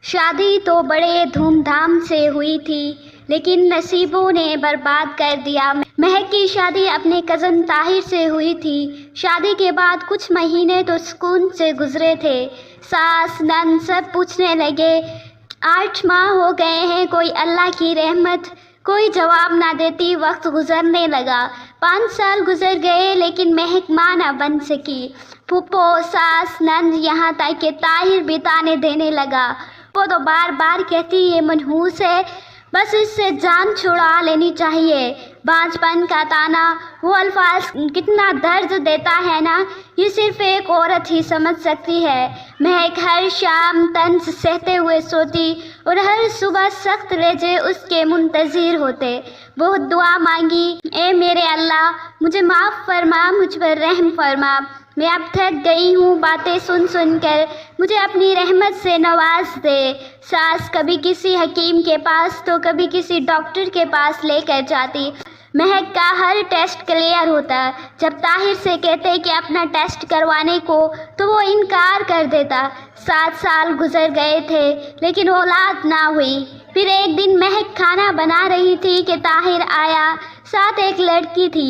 شادی تو بڑے دھوم دھام سے ہوئی تھی لیکن نصیبوں نے برباد کر دیا۔ مہک کی شادی اپنے کزن طاہر سے ہوئی تھی۔ شادی کے بعد کچھ مہینے تو سکون سے گزرے تھے۔ ساس نند سب پوچھنے لگے 8 ماہ ہو گئے ہیں، کوئی اللہ کی رحمت؟ کوئی جواب نہ دیتی۔ وقت گزرنے لگا، 5 سال گزر گئے لیکن مہک ماں نہ بن سکی۔ پھپھو، ساس، نند، یہاں تک کہ طاہر بھی طعنے دینے لگا۔ وہ تو بار بار کہتی یہ منحوس ہے، بس اس سے جان چھڑا لینی چاہیے۔ بانجھپن کا طعنہ، وہ الفاظ کتنا درد دیتا ہے نا، یہ صرف ایک عورت ہی سمجھ سکتی ہے۔ مہک ہر شام طنز سہتے ہوئے سوتی اور ہر صبح سخت لہجے اس کے منتظر ہوتے۔ بہت دعا مانگی، اے میرے اللہ مجھے معاف فرما، مجھ پر رحم فرما، میں اب تھک گئی ہوں باتیں سن سن کر، مجھے اپنی رحمت سے نواز دے۔ ساس کبھی کسی حکیم کے پاس تو کبھی کسی ڈاکٹر کے پاس لے کر جاتی۔ مہک کا ہر ٹیسٹ کلیئر ہوتا، جب طاہر سے کہتے کہ اپنا ٹیسٹ کروانے کو تو وہ انکار کر دیتا۔ 7 سال گزر گئے تھے لیکن اولاد نہ ہوئی۔ پھر ایک دن مہک کھانا بنا رہی تھی کہ طاہر آیا، ساتھ ایک لڑکی تھی۔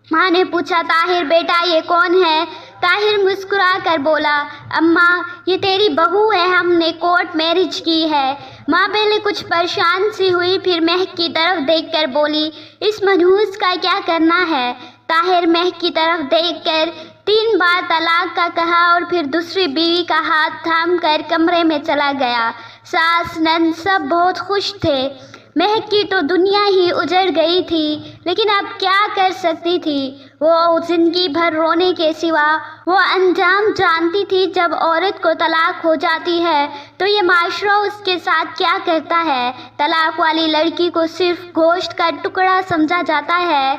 ماں نے پوچھا طاہر بیٹا یہ کون ہے؟ طاہر مسکرا کر بولا اماں یہ تیری بہو ہے، ہم نے کورٹ میرج کی ہے۔ ماں پہلے کچھ پریشان سی ہوئی، پھر مہک کی طرف دیکھ کر بولی اس منحوس کا کیا کرنا ہے؟ طاہر مہک کی طرف دیکھ کر 3 بار طلاق کا کہا اور پھر دوسری بیوی کا ہاتھ تھام کر کمرے میں چلا گیا۔ ساس نند سب بہت خوش تھے۔ مہک کی تو دنیا ہی اجڑ گئی تھی لیکن اب کیا کر سکتی تھی؟ وہ زندگی بھر رونے کے سوا وہ انجام جانتی تھی۔ جب عورت کو طلاق ہو جاتی ہے تو یہ معاشرہ اس کے ساتھ کیا کرتا ہے؟ طلاق والی لڑکی کو صرف گوشت کا ٹکڑا سمجھا جاتا ہے۔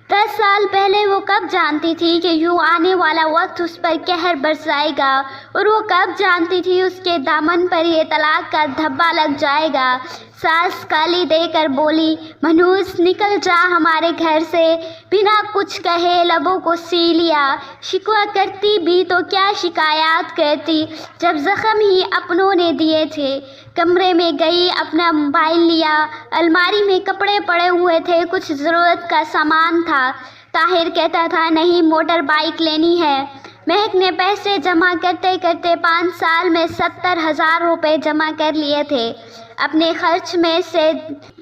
10 سال پہلے وہ کب جانتی تھی کہ یوں آنے والا وقت اس پر قہر برسائے گا، اور وہ کب جانتی تھی اس کے دامن پر یہ طلاق کا دھبا لگ جائے گا؟ ساس گالی دے کر بولی منحوس نکل جا ہمارے گھر سے، بنا کچھ کہے لبوں کو سی لیا۔ شکوہ کرتی بھی تو کیا شکایات کرتی جب زخم ہی اپنوں نے دیے تھے۔ کمرے میں گئی، اپنا موبائل لیا، الماری میں کپڑے پڑے ہوئے تھے، کچھ ضرورت کا سامان تھا۔ طاہر کہتا تھا نہیں موٹر بائیک لینی ہے۔ مہک نے پیسے جمع کرتے کرتے 5 سال میں 70,000 روپے جمع کر لیے تھے۔ اپنے خرچ میں سے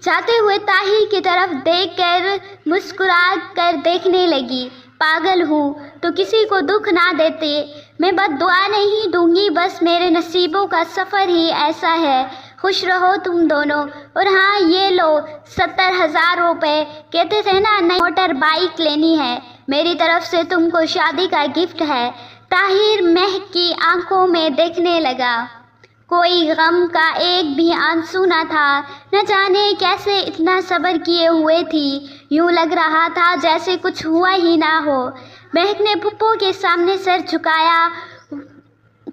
جاتے ہوئے طاہر کی طرف دیکھ کر مسکرا کر دیکھنے لگی۔ پاگل ہوں تو کسی کو دکھ نہ دیتے، میں بد دعا نہیں دوں گی، بس میرے نصیبوں کا سفر ہی ایسا ہے۔ خوش رہو تم دونوں، اور ہاں یہ لو 70,000 روپے، کہتے تھے نا نئی موٹر بائیک لینی ہے، میری طرف سے تم کو شادی کا گفٹ ہے۔ طاہر مہک کی آنکھوں میں دیکھنے لگا، کوئی غم کا ایک بھی آنسو نہ تھا، نہ جانے کیسے اتنا صبر کیے ہوئے تھی، یوں لگ رہا تھا جیسے کچھ ہوا ہی نہ ہو۔ مہک نے پھپھو کے سامنے سر جھکایا،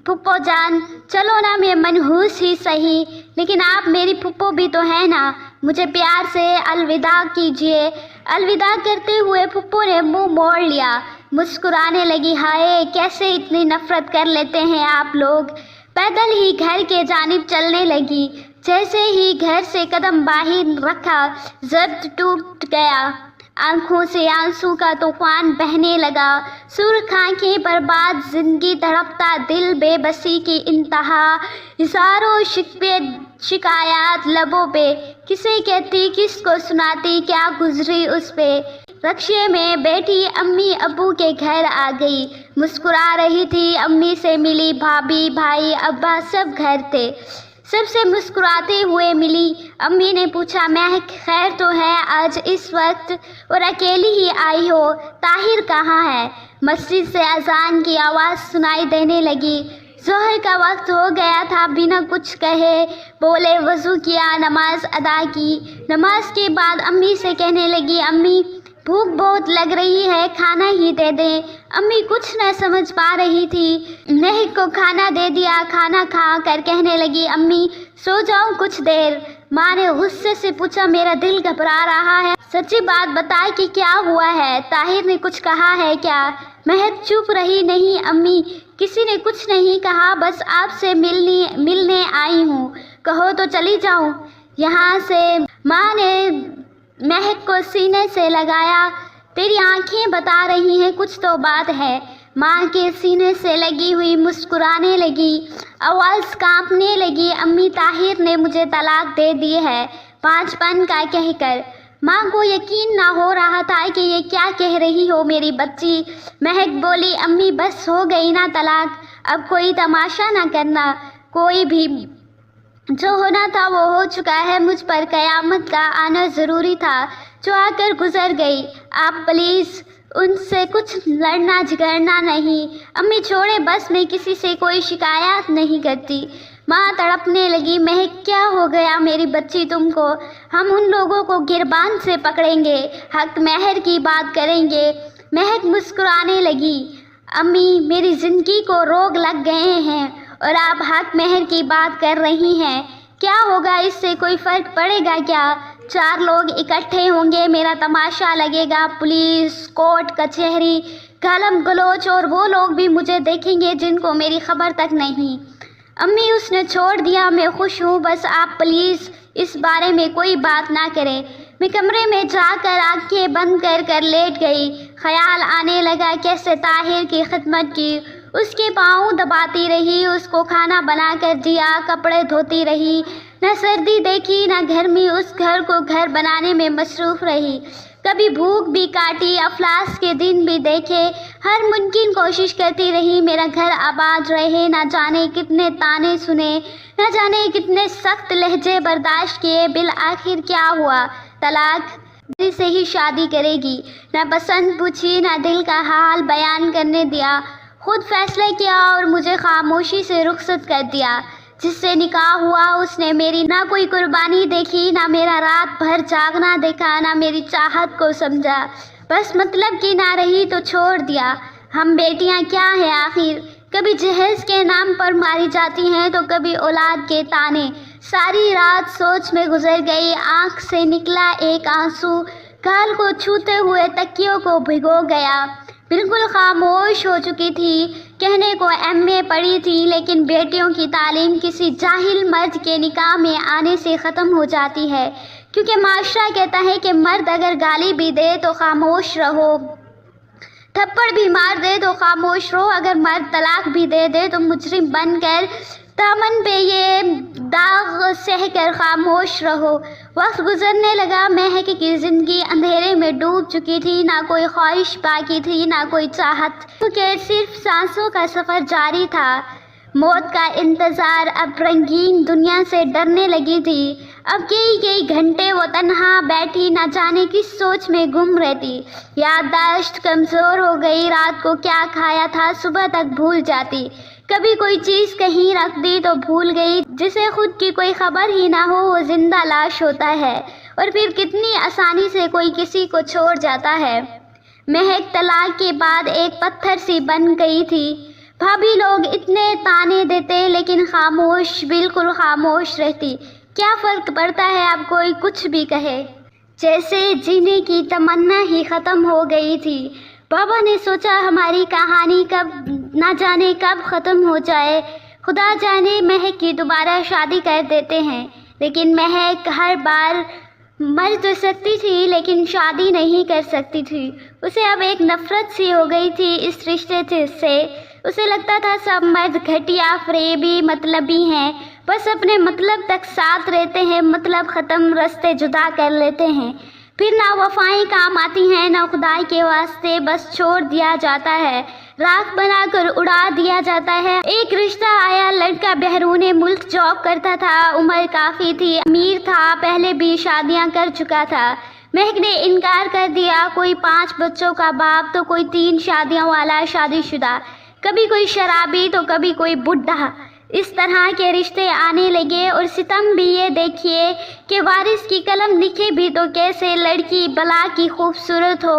پھپھو جان چلو نا میں منحوس ہی سہی، لیکن آپ میری پھپھو بھی تو ہیں نا، مجھے پیار سے الوداع کیجیے۔ الوداع کرتے ہوئے پھپھو نے منہ موڑ لیا، مسکرانے لگی ہائے کیسے اتنی نفرت کر لیتے ہیں آپ لوگ۔ پیدل ہی گھر کے جانب چلنے لگی۔ جیسے ہی گھر سے قدم باہر رکھا ضبط ٹوٹ گیا، آنکھوں سے آنسو کا طوفان بہنے لگا۔ سرخ آنکھیں، برباد زندگی، تڑپتا دل، بے بسی کی انتہا، ہزاروں شکوے شکایات لبوں پہ، کسے کہتی کس کو سناتی، کیا گزری اس پہ۔ رکشے میں بیٹھی امی ابو کے گھر آ گئی، مسکرا رہی تھی، امی سے ملی، بھابھی بھائی ابا سب گھر تھے، سب سے مسکراتے ہوئے ملی۔ امی نے پوچھا مہک خیر تو ہے آج اس وقت اور اکیلی ہی آئی ہو؟ طاہر کہاں ہے؟ مسجد سے اذان کی آواز سنائی دینے لگی۔ ظہر کا وقت ہو گیا تھا، بنا کچھ کہے بولے وضو کیا، نماز ادا کی۔ نماز کے بعد امی سے کہنے لگی امی بھوک بہت لگ رہی ہے، کھانا ہی دے دیں۔ امی کچھ نہ سمجھ پا رہی تھی۔ مہک کو کھانا دے دیا، کھانا کھا کر کہنے لگی امی سو جاؤں کچھ دیر۔ ماں نے غصے سے پوچھا میرا دل گھبرا رہا ہے، سچی بات بتا کہ کیا ہوا ہے؟ طاہر نے کچھ کہا ہے کیا؟ مہک چپ رہی نہیں امی کسی نے کچھ نہیں کہا، بس آپ سے ملنے آئی ہوں، کہو تو چلی جاؤں یہاں سے۔ ماں نے مہک کو سینے سے لگایا۔ تیری آنکھیں بتا رہی ہیں کچھ تو بات ہے۔ ماں کے سینے سے لگی ہوئی مسکرانے لگی، آواز کانپنے لگی۔ امی طاہر نے مجھے طلاق دے دی ہے 5 پن کا کہہ کر۔ ماں کو یقین نہ ہو رہا تھا کہ یہ کیا کہہ رہی ہو میری بچی۔ مہک بولی، امی بس ہو گئی نا طلاق، اب کوئی تماشا نہ کرنا، کوئی بھی جو ہونا تھا وہ ہو چکا ہے۔ مجھ پر قیامت کا آنا ضروری تھا جو آ کر گزر گئی۔ آپ پلیز ان سے کچھ لڑنا جھگڑنا نہیں۔ امی چھوڑے، بس میں کسی سے کوئی شکایت نہیں کرتی۔ ماں تڑپنے لگی، مہک کیا ہو گیا میری بچی تم کو؟ ہم ان لوگوں کو گربان سے پکڑیں گے، حق مہر کی بات کریں گے۔ مہک مسکرانے لگی، امی میری زندگی کو روگ لگ گئے ہیں اور آپ حق مہر کی بات کر رہی ہیں، کیا ہوگا اس سے کوئی فرق پڑے گا کیا؟ 4 لوگ اکٹھے ہوں گے، میرا تماشا لگے گا، پولیس، کورٹ کچہری، گالم گلوچ، اور وہ لوگ بھی مجھے دیکھیں گے جن کو میری خبر تک نہیں۔ امی اس نے چھوڑ دیا، میں خوش ہوں، بس آپ پلیز اس بارے میں کوئی بات نہ کریں۔ میں کمرے میں جا کر آنکھیں بند کر کر لیٹ گئی۔ خیال آنے لگا کیسے طاہر کی خدمت کی، اس کے پاؤں دباتی رہی، اس کو کھانا بنا کر دیا، کپڑے دھوتی رہی، نہ سردی دیکھی نہ گرمی، اس گھر کو گھر بنانے میں مصروف رہی۔ کبھی بھوک بھی کاٹی، افلاس کے دن بھی دیکھے، ہر ممکن کوشش کرتی رہی میرا گھر آباد رہے۔ نہ جانے کتنے طعنے سنے، نہ جانے کتنے سخت لہجے برداشت کیے، بالآخر کیا ہوا؟ طلاق سے ہی شادی کرے گی۔ نہ پسند پوچھی، نہ دل کا حال بیان کرنے دیا، خود فیصلہ کیا اور مجھے خاموشی سے رخصت کر دیا۔ جس سے نکاح ہوا اس نے میری نہ کوئی قربانی دیکھی، نہ میرا رات بھر جاگنا دیکھا، نہ میری چاہت کو سمجھا، بس مطلب کی نہ رہی تو چھوڑ دیا۔ ہم بیٹیاں کیا ہیں آخر؟ کبھی جہیز کے نام پر ماری جاتی ہیں تو کبھی اولاد کے طعنے۔ ساری رات سوچ میں گزر گئی، آنکھ سے نکلا ایک آنسو، گال کو چھوتے ہوئے تکیوں کو بھگو گیا۔ بالکل خاموش ہو چکی تھی۔ کہنے کو MA پڑھی تھی، لیکن بیٹیوں کی تعلیم کسی جاہل مرد کے نکاح میں آنے سے ختم ہو جاتی ہے، کیونکہ معاشرہ کہتا ہے کہ مرد اگر گالی بھی دے تو خاموش رہو، تھپڑ بھی مار دے تو خاموش رہو، اگر مرد طلاق بھی دے دے تو مجرم بن کر دامن پہ یہ داغ سہ کر خاموش رہو۔ وقت گزرنے لگا، مہک کی زندگی اندھیرے میں ڈوب چکی تھی، نہ کوئی خواہش باقی تھی، نہ کوئی چاہت، کیونکہ صرف سانسوں کا سفر جاری تھا۔ موت کا انتظار، اب رنگین دنیا سے ڈرنے لگی تھی۔ اب کئی گھنٹے وہ تنہا بیٹھی نہ جانے کس سوچ میں گم رہتی۔ یادداشت کمزور ہو گئی، رات کو کیا کھایا تھا صبح تک بھول جاتی، کبھی کوئی چیز کہیں رکھ دی تو بھول گئی۔ جسے خود کی کوئی خبر ہی نہ ہو وہ زندہ لاش ہوتا ہے، اور پھر کتنی آسانی سے کوئی کسی کو چھوڑ جاتا ہے۔ مہک طلاق کے بعد ایک پتھر سی بن گئی تھی۔ بھابھی لوگ اتنے طعنے دیتے لیکن خاموش، بالکل خاموش رہتی۔ کیا فرق پڑتا ہے اب کوئی کچھ بھی کہے، جیسے جینے کی تمنا ہی ختم ہو گئی تھی۔ بابا نے سوچا ہماری کہانی نہ جانے کب ختم ہو جائے، خدا جانے مہک کی دوبارہ شادی کر دیتے ہیں۔ لیکن مہک ہر بار مر تو سکتی تھی لیکن شادی نہیں کر سکتی تھی۔ اسے اب ایک نفرت سی ہو گئی تھی اس رشتے سے۔ اسے لگتا تھا سب مرد گھٹیا، فریبی، مطلبی ہیں، بس اپنے مطلب تک ساتھ رہتے ہیں، مطلب ختم رستے جدا کر لیتے ہیں، پھر نہ وفائیں کام آتی ہیں نہ خدا کے واسطے، بس چھوڑ دیا جاتا ہے، راکھ بنا کر اڑا دیا جاتا ہے۔ ایک رشتہ آیا، لڑکا بیرون ملک جاب کرتا تھا، عمر کافی تھی، امیر تھا، پہلے بھی شادیاں کر چکا تھا۔ مہک نے انکار کر دیا، کوئی 5 بچوں کا باپ تو کوئی 3 شادیوں والا شادی شدہ، کبھی کوئی شرابی تو کبھی کوئی بڈھا۔ اس طرح کے رشتے آنے لگے، اور ستم بھی یہ دیکھیے کہ وارث کی قلم لکھے بھی تو کیسے، لڑکی بلا کی خوبصورت ہو،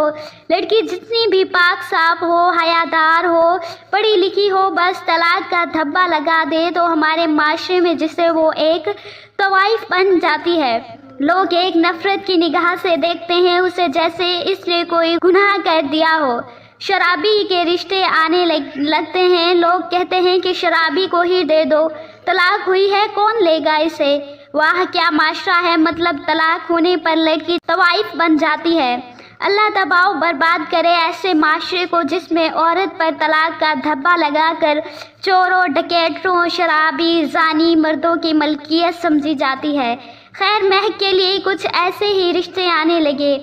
لڑکی جتنی بھی پاک صاف ہو، حیادار ہو، پڑھی لکھی ہو، بس طلاق کا دھبا لگا دے تو ہمارے معاشرے میں جسے وہ ایک طوائف بن جاتی ہے۔ لوگ ایک نفرت کی نگاہ سے دیکھتے ہیں اسے، جیسے اس نے کوئی گناہ کر دیا ہو۔ شرابی کے رشتے آنے لگتے ہیں، لوگ کہتے ہیں کہ شرابی کو ہی دے دو، طلاق ہوئی ہے کون لے گا اسے۔ واہ کیا معاشرہ ہے، مطلب طلاق ہونے پر لڑکی طوائف بن جاتی ہے۔ اللہ تباہ و برباد کرے ایسے معاشرے کو جس میں عورت پر طلاق کا دھبا لگا کر چوروں، ڈکیتوں، شرابی، زانی مردوں کی ملکیت سمجھی جاتی ہے۔ خیر مہک کے لیے کچھ ایسے ہی رشتے آنے لگے،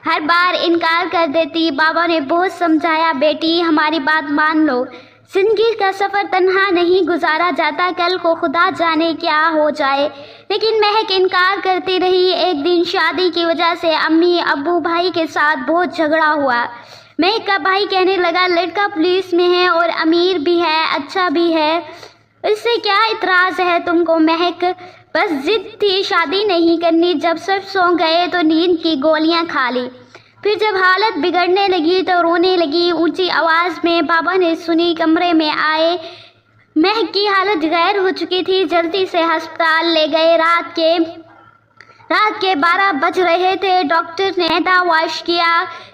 ہر بار انکار کر دیتی۔ بابا نے بہت سمجھایا، بیٹی ہماری بات مان لو، زندگی کا سفر تنہا نہیں گزارا جاتا، کل کو خدا جانے کیا ہو جائے۔ لیکن مہک انکار کرتی رہی۔ ایک دن شادی کی وجہ سے امی ابو بھائی کے ساتھ بہت جھگڑا ہوا۔ مہک کا بھائی کہنے لگا لڑکا پولیس میں ہے اور امیر بھی ہے، اچھا بھی ہے، اس سے کیا اعتراض ہے تم کو؟ مہک بس ضد تھی، شادی نہیں کرنی۔ جب سب سو گئے تو نیند کی گولیاں کھا لی، پھر جب حالت بگڑنے لگی تو رونے لگی اونچی آواز میں۔ بابا نے سنی، کمرے میں آئے، مہک کی حالت غیر ہو چکی تھی، جلدی سے ہسپتال لے گئے۔ رات کے 12 بج رہے تھے۔ ڈاکٹر نے احدا واش کیا،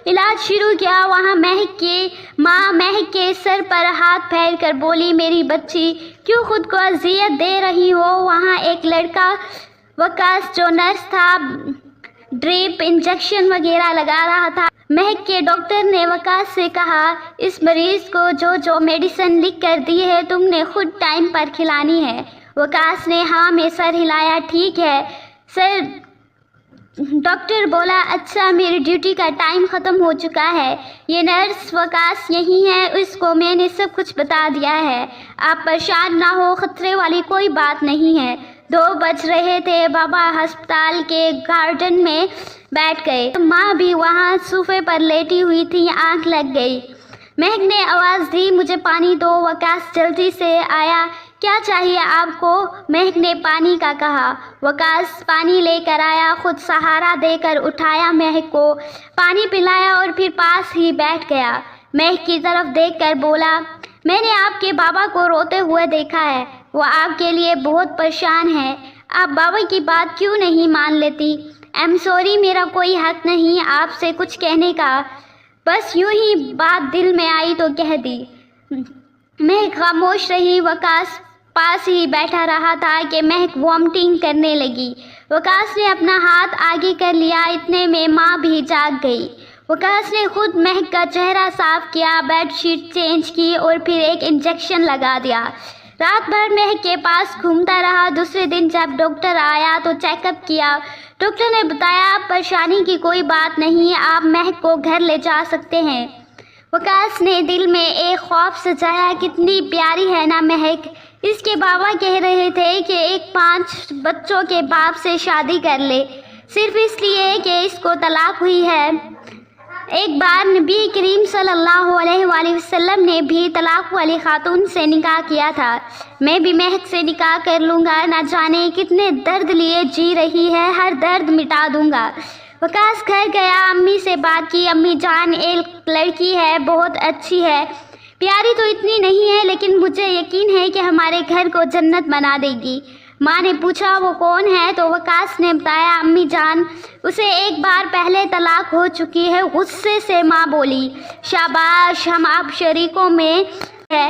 علاج شروع کیا۔ وہاں مہک کی ماں مہک کے سر پر ہاتھ پھیر کر بولی، میری بچی کیوں خود کو اذیت دے رہی ہو؟ وہاں ایک لڑکا وکاس جو نرس تھا ڈریپ انجیکشن وغیرہ لگا رہا تھا۔ مہک کے ڈاکٹر نے وکاس سے کہا، اس مریض کو جو میڈیسن لکھ کر دی ہے تم نے خود ٹائم پر کھلانی ہے۔ وکاس نے ہاں میں سر ہلایا، ٹھیک ہے سر۔ ڈاکٹر بولا، اچھا میری ڈیوٹی کا ٹائم ختم ہو چکا ہے، یہ نرس وکاس یہی ہے، اس کو میں نے سب کچھ بتا دیا ہے، آپ پریشان نہ ہو، خطرے والی کوئی بات نہیں ہے۔ 2 بج رہے تھے۔ بابا ہسپتال کے گارڈن میں بیٹھ گئے، ماں بھی وہاں صوفے پر لیٹی ہوئی تھی، آنکھ لگ گئی۔ مہک نے آواز دی، مجھے پانی دو۔ وکاس جلدی سے آیا، کیا چاہیے آپ کو؟ مہک نے پانی کا کہا۔ وکاس پانی لے کر آیا، خود سہارا دے کر اٹھایا، مہک کو پانی پلایا اور پھر پاس ہی بیٹھ گیا۔ مہک کی طرف دیکھ کر بولا، میں نے آپ کے بابا کو روتے ہوئے دیکھا ہے، وہ آپ کے لیے بہت پریشان ہے، آپ بابا کی بات کیوں نہیں مان لیتی؟ ایم سوری، میرا کوئی حق نہیں آپ سے کچھ کہنے کا، بس یوں ہی بات دل میں آئی تو کہہ دی۔ مہک خاموش رہی۔ وکاس پاس ہی بیٹھا رہا تھا کہ مہک وامٹنگ کرنے لگی۔ وکاس نے اپنا ہاتھ آگے کر لیا، اتنے میں ماں بھی جاگ گئی۔ وکاس نے خود مہک کا چہرہ صاف کیا، بیڈ شیٹ چینج کی اور پھر ایک انجیکشن لگا دیا۔ رات بھر مہک کے پاس گھومتا رہا۔ دوسرے دن جب ڈاکٹر آیا تو چیک اپ کیا۔ ڈاکٹر نے بتایا، پریشانی کی کوئی بات نہیں، آپ مہک کو گھر لے جا سکتے ہیں۔ وکاس نے دل میں ایک خوف سجایا، کتنی پیاری ہے نا مہک۔ اس کے بابا کہہ رہے تھے کہ ایک 5 بچوں کے باپ سے شادی کر لے، صرف اس لیے کہ اس کو طلاق ہوئی ہے۔ ایک بار نبی کریم صلی اللہ علیہ وآلہ وسلم نے بھی طلاق والی خاتون سے نکاح کیا تھا۔ میں بھی مہک سے نکاح کر لوں گا، نہ جانے کتنے درد لیے جی رہی ہے، ہر درد مٹا دوں گا۔ وکاس گھر گیا، امی سے بات کی، امی جان ایک لڑکی ہے، بہت اچھی ہے، پیاری تو اتنی نہیں ہے لیکن مجھے یقین ہے کہ ہمارے گھر کو جنت بنا دے گی۔ ماں نے پوچھا وہ کون ہے تو وکاس نے بتایا، امی جان اسے ایک بار پہلے طلاق ہو چکی ہے۔ غصے سے ماں بولی، شاباش، ہم آپ شریکوں میں ہے،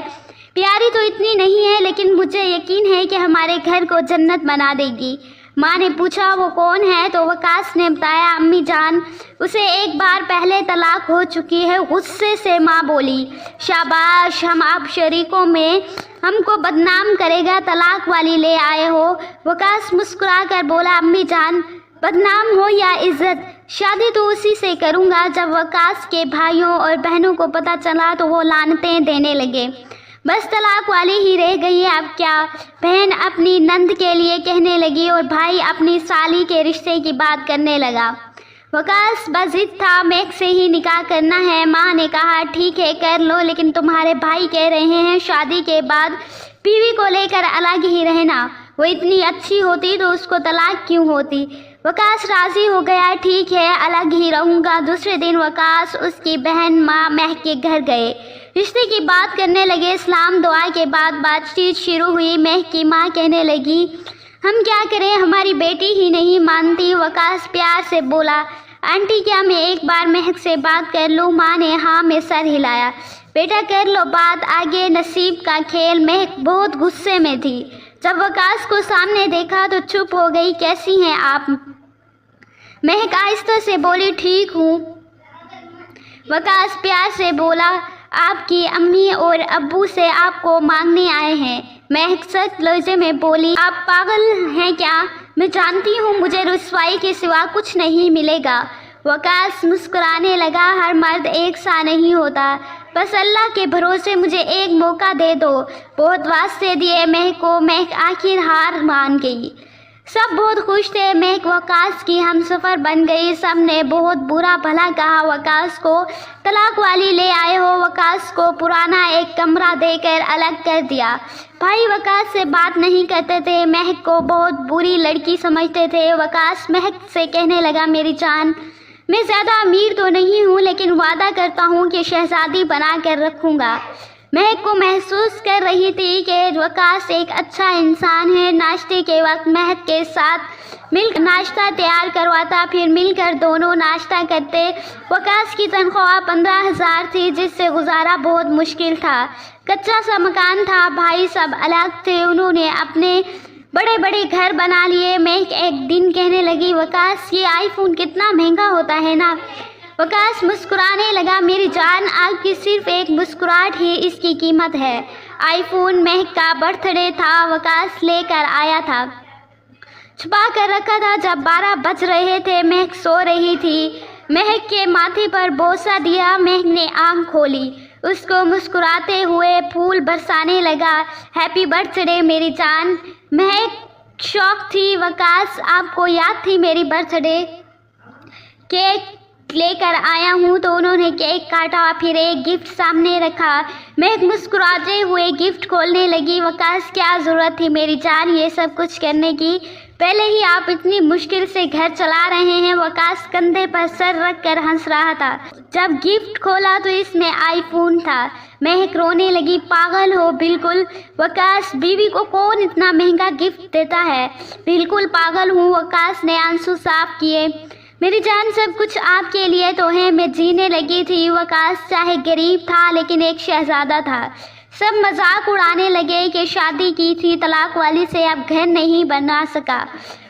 پیاری تو اتنی نہیں ہے لیکن مجھے یقین ہے کہ ہمارے گھر کو جنت بنا دے گی۔ ماں نے پوچھا وہ کون ہے تو وکاس نے بتایا، امی جان اسے ایک بار پہلے طلاق ہو چکی ہے۔ غصے سے ماں بولی، شاباش، ہم آپ شریکوں میں ہم کو بدنام کرے گا، طلاق والی لے آئے ہو۔ وکاس مسکرا کر بولا، امی جان بدنام ہو یا عزت، شادی تو اسی سے کروں گا۔ جب وکاس کے بھائیوں اور بہنوں کو پتہ چلا تو وہ لعنتیں دینے لگے، بس طلاق والی ہی رہ گئی، اب کیا؟ بہن اپنی نند کے لیے کہنے لگی اور بھائی اپنی سالی کے رشتے کی بات کرنے لگا۔ وکاس بضد تھا، مہک سے ہی نکاح کرنا ہے۔ ماں نے کہا، ٹھیک ہے کر لو، لیکن تمہارے بھائی کہہ رہے ہیں شادی کے بعد بیوی کو لے کر الگ ہی رہنا، وہ اتنی اچھی ہوتی تو اس کو طلاق کیوں ہوتی؟ وکاس راضی ہو گیا، ٹھیک ہے الگ ہی رہوں گا۔ دوسرے دن وکاس اس کی بہن ماں مہک کے گھر گئے، رشتے کی بات کرنے لگے۔ سلام دعا کے بعد بات چیت شروع ہوئی۔ مہک کی ماں کہنے لگی، ہم کیا کریں، ہماری بیٹی ہی نہیں مانتی۔ وکاس پیار سے بولا، آنٹی کیا میں ایک بار مہک سے بات کر لوں؟ ماں نے ہاں میں سر ہلایا۔ بیٹا کر لو بات، آگے نصیب کا کھیل۔ مہک بہت غصے میں تھی۔ جب وقاص کو سامنے دیکھا تو چپ ہو گئی۔ کیسی ہیں آپ؟ مہک آہستہ سے بولی، ٹھیک ہوں۔ وقاص پیار سے بولا، آپ کی امی اور ابو سے آپ کو مانگنے آئے ہیں۔ مہک سخت لہجے میں بولی، آپ پاگل ہیں کیا؟ میں جانتی ہوں مجھے رسوائی کے سوا کچھ نہیں ملے گا۔ وقاص مسکرانے لگا، ہر مرد ایک سا نہیں ہوتا، بس اللہ کے بھروسے مجھے ایک موقع دے دو۔ بہت واسطے دیے مہک کو، مہک آخر ہار مان گئی۔ سب بہت خوش تھے، مہک وقاص کی ہمسفر بن گئی۔ سب نے بہت برا بھلا کہا، وقاص کو طلاق والی لے آئے ہو۔ وقاص کو پرانا ایک کمرہ دے کر الگ کر دیا۔ بھائی وقاص سے بات نہیں کرتے تھے، مہک کو بہت بری لڑکی سمجھتے تھے۔ وقاص مہک سے کہنے لگا، میری جان، میں زیادہ امیر تو نہیں ہوں لیکن وعدہ کرتا ہوں کہ شہزادی بنا کر رکھوں گا۔ مہک کو محسوس کر رہی تھی کہ وقاص ایک اچھا انسان ہے۔ ناشتے کے وقت مہک کے ساتھ مل کر ناشتہ تیار کرواتا، پھر مل کر دونوں ناشتہ کرتے۔ وقاص کی تنخواہ 15,000 تھی، جس سے گزارا بہت مشکل تھا۔ کچا سا مکان تھا، بھائی سب الگ تھے، انہوں نے اپنے بڑے بڑے گھر بنا لیے۔ مہک ایک دن کہنے لگی، وقاص یہ آئی فون کتنا مہنگا ہوتا ہے نا؟ وقاص مسکرانے لگا، میری جان، آپ کی صرف ایک مسکراہٹ ہی اس کی قیمت ہے۔ آئی فون مہک کا برتھ ڈے تھا، وقاص لے کر آیا تھا، چھپا کر رکھا تھا۔ جب 12 بج رہے تھے، مہک سو رہی تھی۔ مہک کے ماتھے پر بوسہ دیا، مہک نے آنکھ کھولی، اس کو مسکراتے ہوئے پھول برسانے لگا۔ ہیپی برتھ ڈے میری جان۔ مہک شوق تھی، وقاص آپ کو یاد تھی میری برتھ ڈے؟ کیک لے کر آیا ہوں۔ تو انہوں نے کیک کاٹا، پھر ایک گفٹ سامنے رکھا۔ مہک مسکراتے ہوئے گفٹ کھولنے لگی۔ وقاص کیا ضرورت تھی میری جان یہ سب کچھ کرنے کی؟ پہلے ہی آپ اتنی مشکل سے گھر چلا رہے ہیں۔ وقاص کندھے پر سر رکھ کر ہنس رہا تھا۔ جب گفٹ کھولا تو اس میں آئی فون تھا۔ مہک رونے لگی، پاگل ہو بالکل؟ وقاص بیوی کو کون اتنا مہنگا گفٹ دیتا ہے؟ بالکل پاگل ہوں۔ وقاص نے آنسو صاف کیے، میری جان سب کچھ آپ کے لیے تو ہے، میں جینے لگی تھی۔ وقاص چاہے غریب تھا لیکن ایک شہزادہ تھا۔ سب مذاق اڑانے لگے کہ شادی کی تھی طلاق والی سے، اب گھر نہیں بنا سکا۔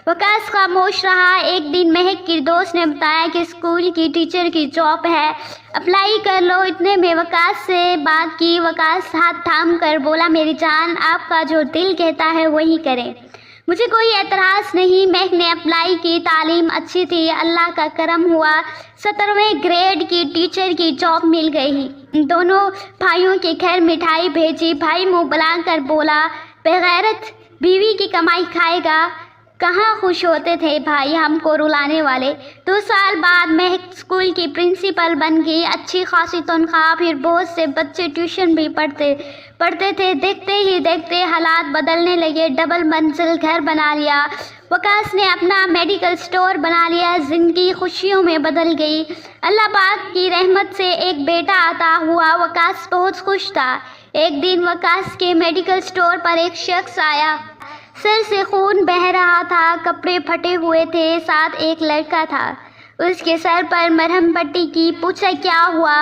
وقاص خاموش رہا۔ ایک دن مہک کی دوست نے بتایا کہ اسکول کی ٹیچر کی جاب ہے، اپلائی کر لو۔ اتنے میں وقاص سے بات کی۔ وقاص ہاتھ تھام کر بولا، میری جان آپ کا جو دل کہتا ہے وہی کریں، مجھے کوئی اعتراض نہیں۔ مہک نے اپلائی کی، تعلیم اچھی تھی، اللہ کا کرم ہوا 17ویں گریڈ کی ٹیچر کی جاب مل گئی۔ دونوں بھائیوں کے گھر مٹھائی بھیجی۔ بھائی منہ بنا کر بولا، بغیرت بیوی کی کمائی کھائے گا۔ کہاں خوش ہوتے تھے بھائی ہم کو رلانے والے۔ 2 سال بعد مہک اسکول کی پرنسپل بن گئی، اچھی خاصی تنخواہ، پھر بہت سے بچے ٹیوشن بھی پڑھتے تھے۔ دیکھتے ہی دیکھتے حالات بدلنے لگے، ڈبل منزل گھر بنا لیا۔ وقاص نے اپنا میڈیکل سٹور بنا لیا، زندگی خوشیوں میں بدل گئی۔ اللہ پاک کی رحمت سے ایک بیٹا عطا ہوا۔ وقاص بہت خوش تھا۔ ایک دن وقاص کے میڈیکل سٹور پر ایک شخص آیا، سر سے خون بہہ رہا تھا، کپڑے پھٹے ہوئے تھے، ساتھ ایک لڑکا تھا۔ اس کے سر پر مرہم پٹی کی۔ پوچھا کیا ہوا؟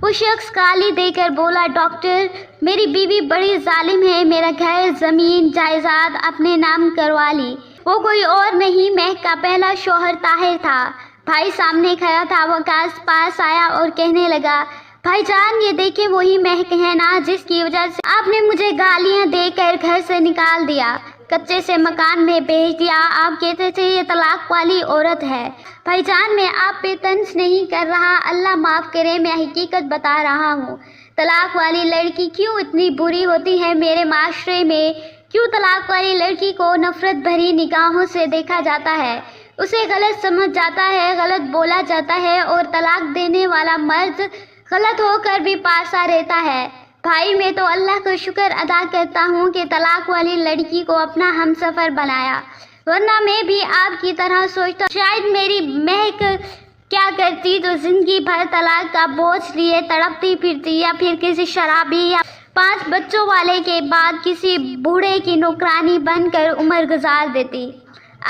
وہ شخص گالی دے کر بولا، ڈاکٹر میری بیوی بڑی ظالم ہے، میرا گھر زمین جائیداد اپنے نام کروا لی۔ وہ کوئی اور نہیں، مہک کا پہلا شوہر طاہر تھا۔ بھائی سامنے کھڑا تھا۔ وقاص پاس آیا اور کہنے لگا، بھائی جان یہ دیکھیں وہی مہک ہے نا جس کی وجہ سے آپ نے مجھے گالیاں دے کر گھر سے نکال دیا، کچے سے مکان میں بھیج دیا۔ آپ کہتے تھے یہ طلاق والی عورت ہے۔ بھائی جان میں آپ پہ طنز نہیں کر رہا، اللہ معاف کرے، میں حقیقت بتا رہا ہوں۔ طلاق والی لڑکی کیوں اتنی بری ہوتی ہے میرے معاشرے میں؟ کیوں طلاق والی لڑکی کو نفرت بھری نگاہوں سے دیکھا جاتا ہے، اسے غلط سمجھ جاتا ہے، غلط بولا جاتا ہے، اور طلاق دینے والا مرد غلط ہو کر بھی پاسا رہتا ہے؟ بھائی میں تو اللہ کا شکر ادا کرتا ہوں کہ طلاق والی لڑکی کو اپنا ہمسفر بنایا، ورنہ میں بھی آپ کی طرح سوچتا شاید میری مہک کیا کرتی تو زندگی بھر طلاق کا بوجھ لیے تڑپتی پھرتی، یا پھر کسی شرابی یا 5 بچوں والے کے بعد کسی بوڑھے کی نوکرانی بن کر عمر گزار دیتی۔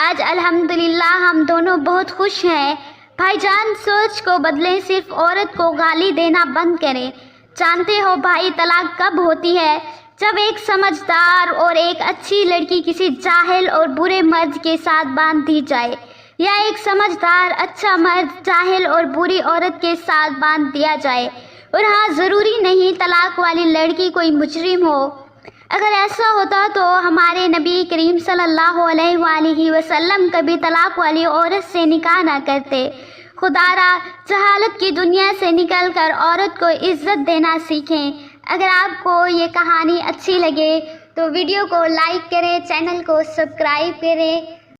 آج الحمدللہ ہم دونوں بہت خوش ہیں۔ بھائی جان، سوچ کو بدلیں، صرف عورت کو گالی دینا بند کریں۔ جانتے ہو بھائی، طلاق کب ہوتی ہے؟ جب ایک سمجھدار اور ایک اچھی لڑکی کسی جاہل اور برے مرد کے ساتھ باندھ دی جائے، یا ایک سمجھدار اچھا مرد جاہل اور بری عورت کے ساتھ باندھ دیا جائے۔ اور ہاں، ضروری نہیں طلاق والی لڑکی کوئی مجرم ہو۔ اگر ایسا ہوتا تو ہمارے نبی کریم صلی اللہ علیہ وآلہ وسلم کبھی طلاق والی عورت سے نکاح نہ کرتے۔ خدا را جہالت کی دنیا سے نکل کر عورت کو عزت دینا سیکھیں۔ اگر آپ کو یہ کہانی اچھی لگے تو ویڈیو کو لائک کریں، چینل کو سبسکرائب کریں۔